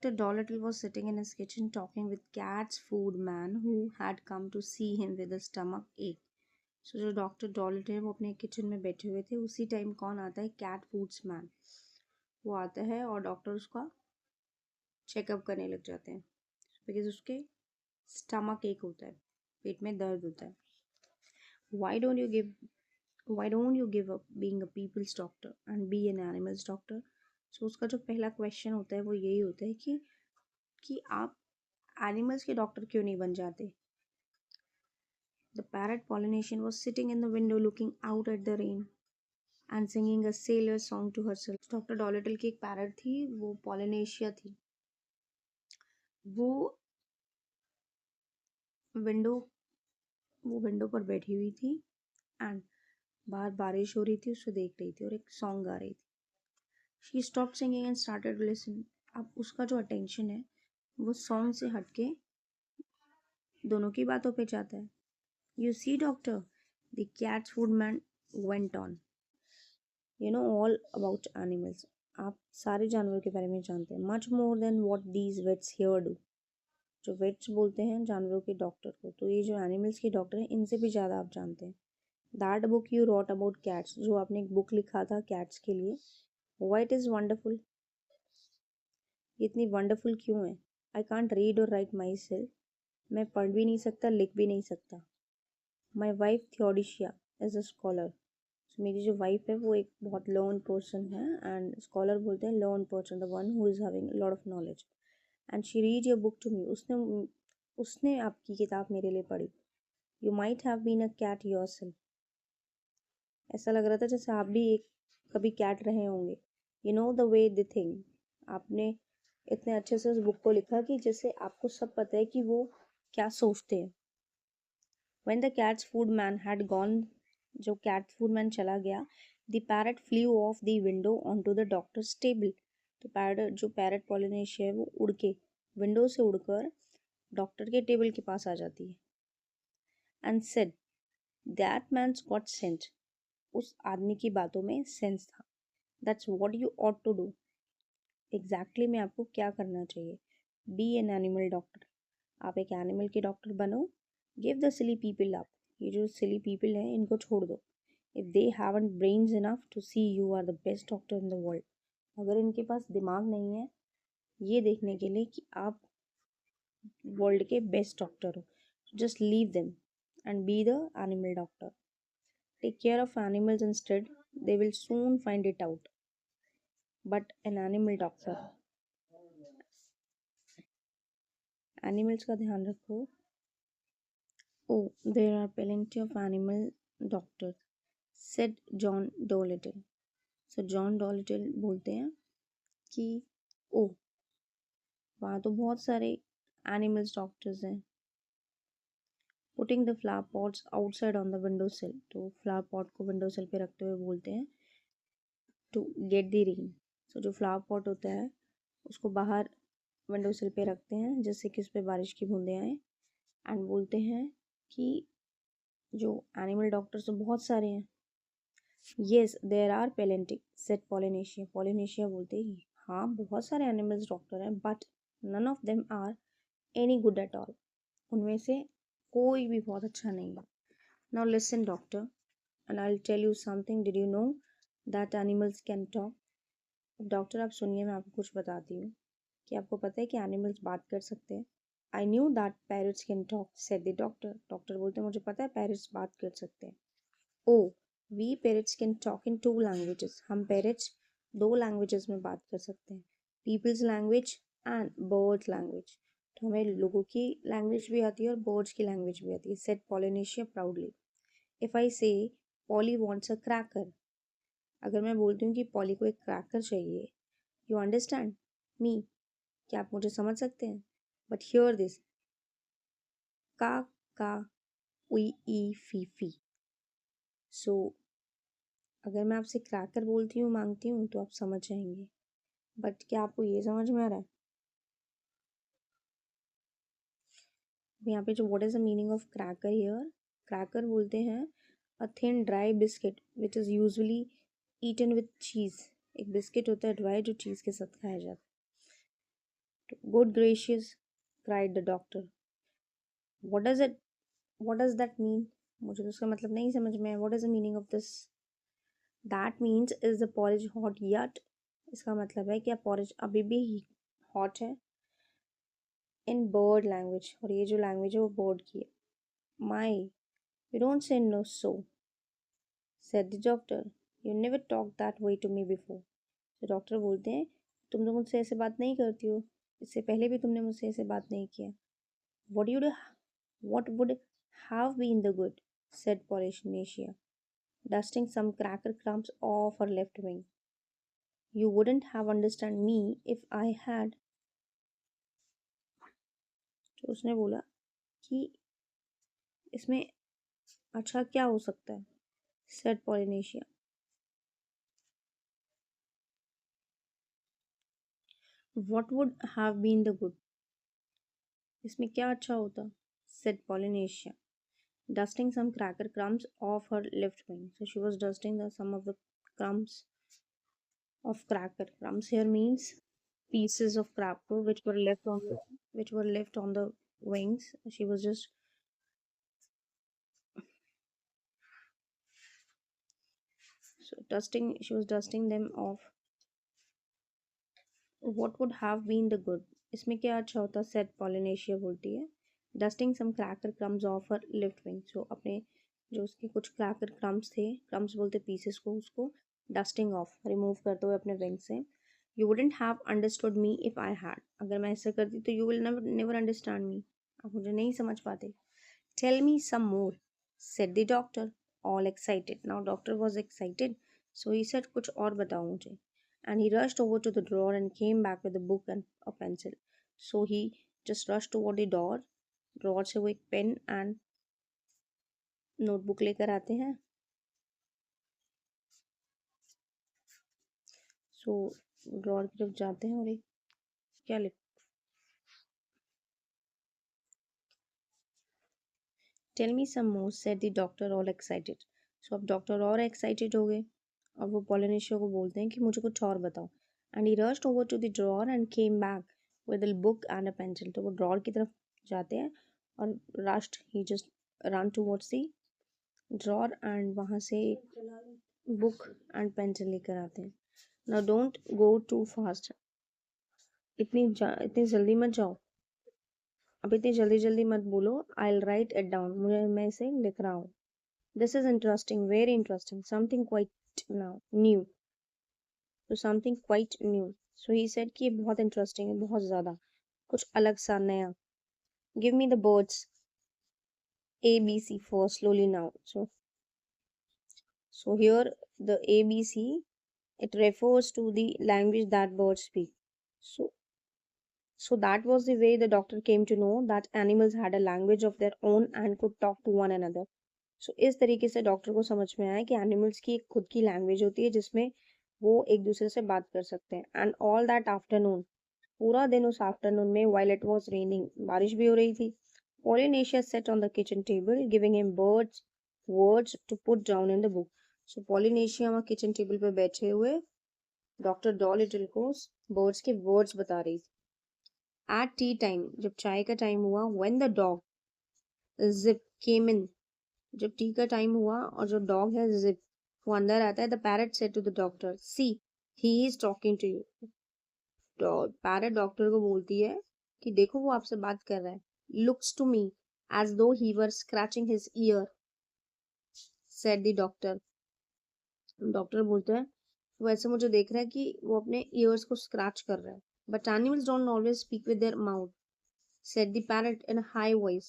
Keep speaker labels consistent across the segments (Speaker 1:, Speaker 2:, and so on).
Speaker 1: Dr. Dolittle was sitting in his kitchen talking with Cat's food man who had come to see him with a stomach ache. So जो doctor डॉलिट है वो अपने kitchen में बैठे हुए थे, उसी टाइम कौन आता है, कैट फूड्स मैन वो आता है और डॉक्टर उसका चेकअप करने लग जाते हैं बिकॉज उसके स्टमक एक होता है, पेट में दर्द होता है. Why don't you give why don't you give up being a people's doctor and be an animals doctor? So उसका जो पहला क्वेश्चन होता है वो यही होता है कि आप एनिमल्स के डॉक्टर क्यों नहीं बन जाते. The parrot Polynesian was sitting in the window looking out at the rain and singing a sailor song to herself. Doctor Dolittle की एक पैरट थी, वो पॉलिनेशिया थी. वो विंडो वो विंडो पर बैठी हुई थी एंड बाहर बारिश हो रही थी, उसको देख रही थी और एक सॉन्ग गा रही थी. She stop singing and started to listen. अब उसका जो अटेंशन है वो सॉन्ग से हटके दोनों की बातों पे जाता है. You see doctor, the cat's food man went on, you know all about animals. आप सारे जानवरों के बारे में जानते हैं. Much more than what these vets here do. जो वेट्स बोलते हैं जानवरों के डॉक्टर को, तो ये जो एनिमल्स के डॉक्टर हैं इनसे भी ज़्यादा आप जानते हैं. That book you wrote about cats, जो आपने एक बुक लिखा था कैट्स के लिए, वाई इट इज़ वंडरफुल. इतनी वंडरफुल क्यों है. आई कांट रीड और राइट माई सेल्फ, मैं पढ़ भी नहीं सकता लिख भी नहीं सकता. My wife Theodosia is a scholar. मेरी जो वाइफ है वो एक बहुत लर्न पर्सन है एंड स्कॉलर बोलते हैं learn person, the one who is having lot of knowledge. And she read your book to me, उसने आपकी किताब मेरे लिए पढ़ी. You might have been a cat yourself. ऐसा लग रहा था जैसे आप भी एक कभी कैट रहे होंगे. You know the way they think. आपने इतने अच्छे से उस बुक को लिखा कि जैसे आपको सब पता है कि वो क्या सोचते हैं. When the cat's food man had gone, जो कैट फूड मैन चला गया, the parrot flew off the window on to the doctor's table. तो पैरट पॉलिनेशिया है वो उड़ के विंडो से उड़कर डॉक्टर के टेबल के पास आ जाती है. And said that man's got sense. उस आदमी की बातों में सेंस था. That's what you ought to do. Exactly में आपको क्या करना चाहिए. Be an animal doctor. आप एक एनिमल के डॉक्टर बनो. Give the silly people up. ये जो सिली पीपल हैं इनको छोड़ दो. If they haven't brains enough to see you are the best doctor in the world. अगर इनके पास दिमाग नहीं है ये देखने के लिए कि आप वर्ल्ड के बेस्ट डॉक्टर हो, just leave them and be the animal doctor. Take care of animals instead, they will soon find it out. But an animal doctor, animals का ध्यान रखो. Oh, there are plenty of animal doctors, said John Dolittle. So John Dolittle बोलते हैं कि ओ वहाँ तो बहुत सारे एनिमल्स डॉक्टर्स हैं. Putting the flower pots outside on the window सिल. तो फ्लावर पॉट को विंडो सिल पे रखते हुए बोलते हैं टू गेट द रेन. सो जो फ्लावर पॉट होता है उसको बाहर विंडो सिल पे रखते हैं जिससे कि उस पर बारिश की बूंदें आए. एंड बोलते हैं कि जो एनिमल डॉक्टर्स तो बहुत सारे हैं. Yes there are plenty, said Polynesia. Polynesia बोलते ही हाँ बहुत सारे एनिमल्स डॉक्टर हैं but none of them are any good at all. उनमें से कोई भी बहुत अच्छा नहीं है. Now listen doctor and I will tell you something. Did you know that animals can talk. Doctor आप सुनिए मैं आपको कुछ बताती हूँ कि आपको पता है कि एनिमल्स बात कर सकते हैं. I knew that parrots can talk, said the doctor. Doctor बोलते हैं मुझे पता है पैरट्स बात कर सकते हैं. Oh we parrots can talk in 2 languages. हम पेरेट्स 2 लैंग्वेजेस में बात कर सकते हैं, people's language and birds language. तो हमें लोगों की लैंग्वेज भी आती है और बर्ड्स की लैंग्वेज भी आती है, said Polynesia proudly. If I से पॉली वॉन्ट्स अ क्रैकर, अगर मैं बोलती हूँ कि पॉली को एक क्रैकर चाहिए, यू अंडरस्टैंड मी, क्या आप मुझे समझ सकते हैं. बट हियर दिस का का उई ई फी फी. सो अगर मैं आपसे क्रैकर बोलती हूँ मांगती हूँ तो आप समझ जाएंगे. बट क्या आपको ये समझ में आ रहा है यहाँ पे जो what is the meaning of cracker here. Cracker बोलते हैं a thin dry biscuit which is usually eaten with cheese. एक बिस्किट होता है ड्राई जो चीज़ के साथ खाया जाता है. Good gracious, cried the doctor. What does it what does that mean? मुझे तो उसका मतलब नहीं समझ में है. What is the meaning of this? That means is the porridge hot yet? इसका मतलब है क्या porridge अभी भी hot है? In bird language, और ये जो language है वो bird की है. My, you don't say no so, said the doctor. You never talked that way to me before. तो डॉक्टर बोलते हैं तुम तो मुझसे ऐसे बात नहीं करती हो, इससे पहले भी तुमने मुझसे ऐसे बात नहीं किया. What you do, what would have been the good, said Polynesia, dusting some cracker crumbs off her left wing. You wouldn't have understood me if I had. तो उसने बोला कि इसमें अच्छा क्या हो सकता है, said Polynesia. What would have been the good? इसमें क्या अच्छा होता, said Polynesia, dusting some cracker crumbs off her left wing. So she was dusting some of the crumbs of cracker. Crumbs here means pieces of cracker which were left on the wings. She was just dusting. She was dusting them off. What would have been the good? इसमें क्या अच्छा होता, said Polynesia बोलती है. Dusting some cracker crumbs off her left wing. So अपने जो उसके कुछ cracker crumbs थे, crumbs बोलते pieces को, उसको dusting off, remove करते हुए अपने wing से. You wouldn't have understood me if I had. अगर मैं ऐसा करती तो you will never understand me. आप मुझे नहीं समझ पाते. Tell me some more, said the doctor, all excited. Now doctor was excited, so he said कुछ और बताओ मुझे. And he rushed over to the drawer and came back with a book and a pencil. So he just rushed toward the door. Drawer से वो एक pen and notebook लेकर आते हैं. सो ड्रॉर की तरफ जाते हैं और एक क्या लिख tell me some more, said the doctor all excited. So अब डॉक्टर और एक्साइटेड हो गए और वो पॉलिनेशिया को बोलते हैं कि मुझे कुछ और बताओ. And he rushed over to the drawer and came back with a book and a pencil. तो वो ड्रॉर की तरफ जाते हैं और rushed he just ran towards the drawer and वहाँ से बुक एंड पेंसिल लेकर आते हैं. Now don't go too fast. इतनी जल्दी मत जाओ. अब इतनी जल्दी जल्दी मत बोलो. I will write it down. मैं इसे लिख रहा हूँ. This is interesting, very interesting, something quite now new. तो something quite new. So he said कि ये बहुत इंटरेस्टिंग है, बहुत ज़्यादा कुछ अलग सा नया. Give me the words ABC first slowly now. So here the ABC, it refers to the language that birds speak. So that was the way the doctor came to know that animals had a language of their own and could talk to one another. So इस तरीके से doctor को समझ में आया कि animals की एक खुद की लैंग्वेज होती है जिसमें वो एक दूसरे से बात कर सकते हैं. एंड ऑल दैट आफ्टरनून, पूरा दिन उस आफ्टरनून में, while it was raining, बारिश भी हो रही थी, Polynesia sat on the kitchen table giving him words to put down in the book. So Polynesia वहाँ किचन टेबल पे बैठे हुए डॉक्टर डॉलिटल को बर्ड्स के वर्ड्स बता रही थी. At tea time, जब चाय का टाइम हुआ, when the dog Zip came in, जब टी का टाइम हुआ और जो डॉग है Zip वो अंदर आता है, the parrot said to the doctor, see, he is talking to you. Parrot doctor को बोलती है कि देखो वो आपसे बात कर रहा है. Looks to me as though he were scratching his ear, said the doctor. Doctor बोलते हैं वो ऐसे मुझे देख रहा है कि वो अपने ईयर्स को स्क्रैच कर रहा है. But animals don't always speak with their mouth, said the parrot in a high voice.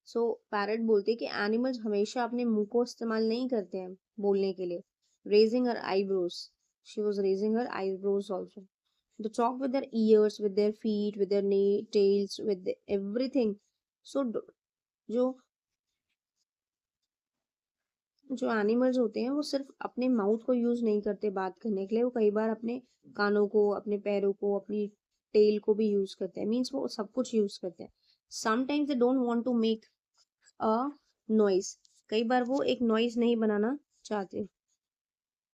Speaker 1: So parrot बोलते हैं कि animals हमेशा अपने मुंह को इस्तेमाल नहीं करते हैं बोलने के लिए. Raising her eyebrows, she was raising her eyebrows also. They talk with their ears, with their feet, with their tails, with everything. So जो जो एनिमल्स होते हैं वो सिर्फ अपने माउथ को यूज नहीं करते बात करने के लिए, वो कई बार अपने कानों को, अपने पैरों को, अपनी टेल को भी यूज करते हैं. मीन्स वो सब कुछ यूज करते हैं. Sometimes they don't want to make a noise. कई बार वो एक नॉइज नहीं बनाना चाहते.